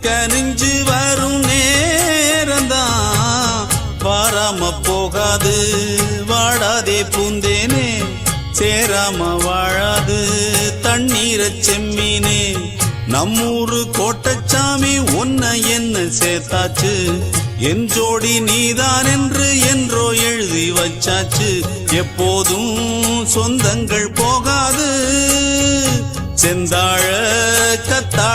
கனிஞ்சு வரும் நேரந்தான் வாராம போகாது வாடாதே பூந்தேனே சேராம வாழாது தண்ணீரை செம்மீனே நம்மூரு கோட்டச்சாமி உன்னை என்ன சேர்த்தாச்சு என் ஜோடி நீதான் என்று என்றோ எழுதி வச்சாச்சு எப்போதும் சொந்தங்கள் போகாது செந்தாழ கத்தா